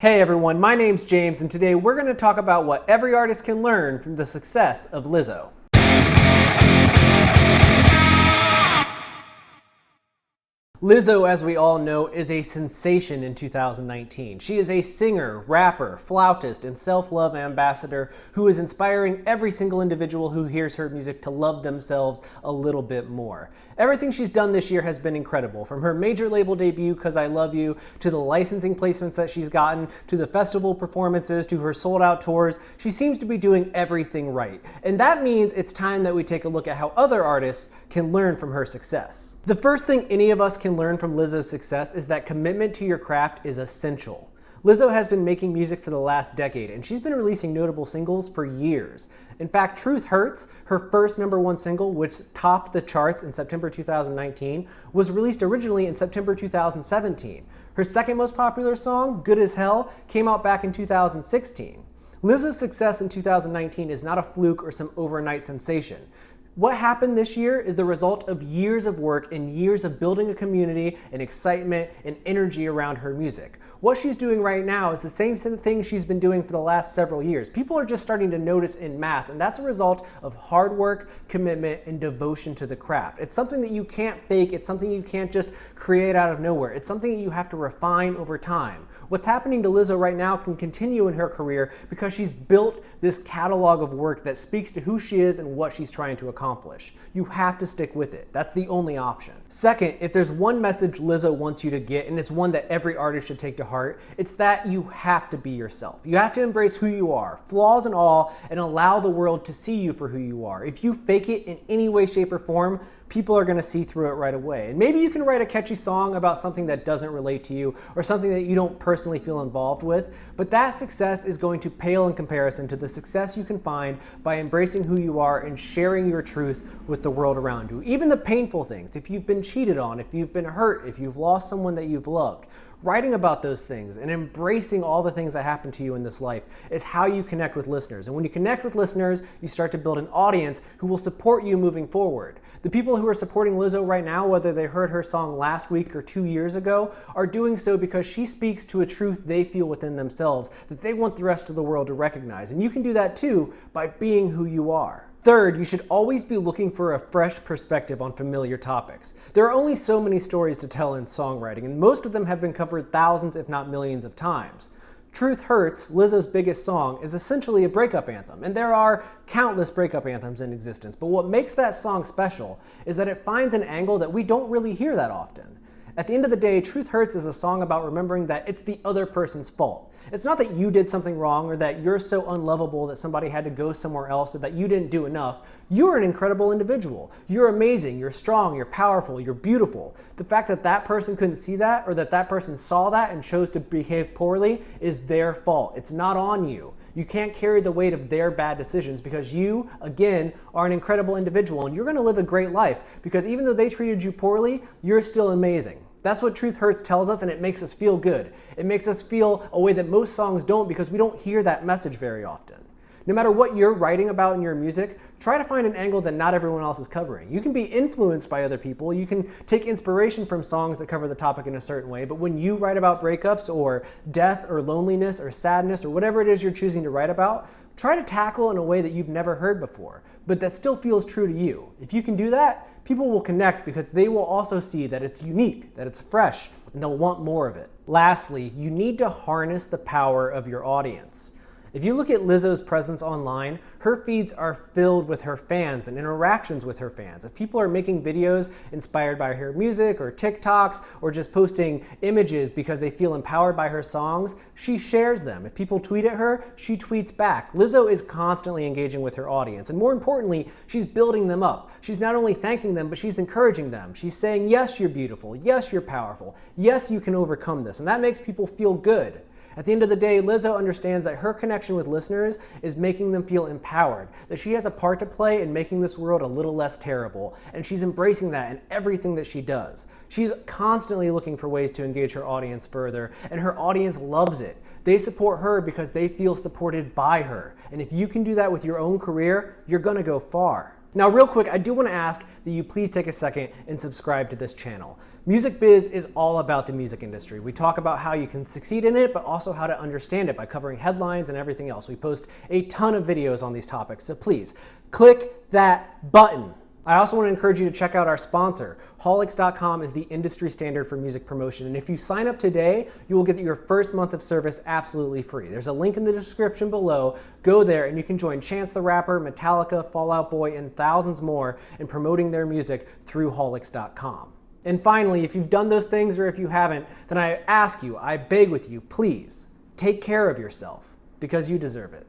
Hey everyone, my name's James, and today we're going to talk about what every artist can learn from the success of Lizzo. Lizzo, as we all know, is a sensation in 2019. She is a singer, rapper, flautist, and self-love ambassador who is inspiring every single individual who hears her music to love themselves a little bit more. Everything she's done this year has been incredible, from her major label debut, 'Cause I Love You, to the licensing placements that she's gotten, to the festival performances, to her sold-out tours. She seems to be doing everything right. And that means it's time that we take a look at how other artists can learn from her success. The first thing any of us can learn from Lizzo's success is that commitment to your craft is essential. Lizzo has been making music for the last decade, and she's been releasing notable singles for years. In fact, Truth Hurts, her first #1 single, which topped the charts in September 2019, was released originally in September 2017. Her second most popular song, Good as Hell, came out back in 2016. Lizzo's success in 2019 is not a fluke or some overnight sensation. What happened this year is the result of years of work and years of building a community and excitement and energy around her music. What she's doing right now is the same thing she's been doing for the last several years. People are just starting to notice en masse, and that's a result of hard work, commitment, and devotion to the craft. It's something that you can't fake. It's something you can't just create out of nowhere. It's something that you have to refine over time. What's happening to Lizzo right now can continue in her career because she's built this catalog of work that speaks to who she is and what she's trying to accomplish. You have to stick with it. That's the only option. Second, if there's one message Lizzo wants you to get, and it's one that every artist should take to heart, it's that you have to be yourself. You have to embrace who you are, flaws and all, and allow the world to see you for who you are. If you fake it in any way, shape, or form, people are going to see through it right away. And maybe you can write a catchy song about something that doesn't relate to you or something that you don't personally feel involved with, but that success is going to pale in comparison to the success you can find by embracing who you are and sharing your truth with the world around you. Even the painful things, if you've been cheated on, if you've been hurt, if you've lost someone that you've loved, writing about those things and embracing all the things that happen to you in this life is how you connect with listeners. And when you connect with listeners, you start to build an audience who will support you moving forward. The people who are supporting Lizzo right now, whether they heard her song last week or 2 years ago, are doing so because she speaks to a truth they feel within themselves that they want the rest of the world to recognize. And you can do that too by being who you are. Third, you should always be looking for a fresh perspective on familiar topics. There are only so many stories to tell in songwriting, and most of them have been covered thousands, if not millions of times. Truth Hurts, Lizzo's biggest song, is essentially a breakup anthem, and there are countless breakup anthems in existence, but what makes that song special is that it finds an angle that we don't really hear that often. At the end of the day, Truth Hurts is a song about remembering that it's the other person's fault. It's not that you did something wrong or that you're so unlovable that somebody had to go somewhere else or that you didn't do enough. You're an incredible individual. You're amazing, you're strong, you're powerful, you're beautiful. The fact that that person couldn't see that or that that person saw that and chose to behave poorly is their fault. It's not on you. You can't carry the weight of their bad decisions because you, again, are an incredible individual and you're going to live a great life because even though they treated you poorly, you're still amazing. That's what Truth Hurts tells us, and it makes us feel good. It makes us feel a way that most songs don't because we don't hear that message very often. No matter what you're writing about in your music, try to find an angle that not everyone else is covering. You can be influenced by other people. You can take inspiration from songs that cover the topic in a certain way, but when you write about breakups or death or loneliness or sadness or whatever it is you're choosing to write about, try to tackle it in a way that you've never heard before, but that still feels true to you. If you can do that, people will connect because they will also see that it's unique, that it's fresh, and they'll want more of it. Lastly, you need to harness the power of your audience. If you look at Lizzo's presence online, her feeds are filled with her fans and interactions with her fans. If people are making videos inspired by her music or TikToks or just posting images because they feel empowered by her songs, she shares them. If people tweet at her, she tweets back. Lizzo is constantly engaging with her audience, and more importantly, she's building them up. She's not only thanking them, but she's encouraging them. She's saying, yes, you're beautiful. Yes, you're powerful. Yes, you can overcome this. And that makes people feel good. At the end of the day, Lizzo understands that her connection with listeners is making them feel empowered, that she has a part to play in making this world a little less terrible, and she's embracing that in everything that she does. She's constantly looking for ways to engage her audience further, and her audience loves it. They support her because they feel supported by her. And if you can do that with your own career, you're gonna go far. Now, real quick, I do want to ask that you please take a second and subscribe to this channel. Music Biz is all about the music industry. We talk about how you can succeed in it, but also how to understand it by covering headlines and everything else. We post a ton of videos on these topics, so please click that button. I also want to encourage you to check out our sponsor. Holics.com is the industry standard for music promotion, and if you sign up today, you will get your first month of service absolutely free. There's a link in the description below. Go there and you can join Chance the Rapper, Metallica, Fall Out Boy, and thousands more in promoting their music through Holics.com. And finally, if you've done those things or if you haven't, then I ask you, I beg with you, please take care of yourself because you deserve it.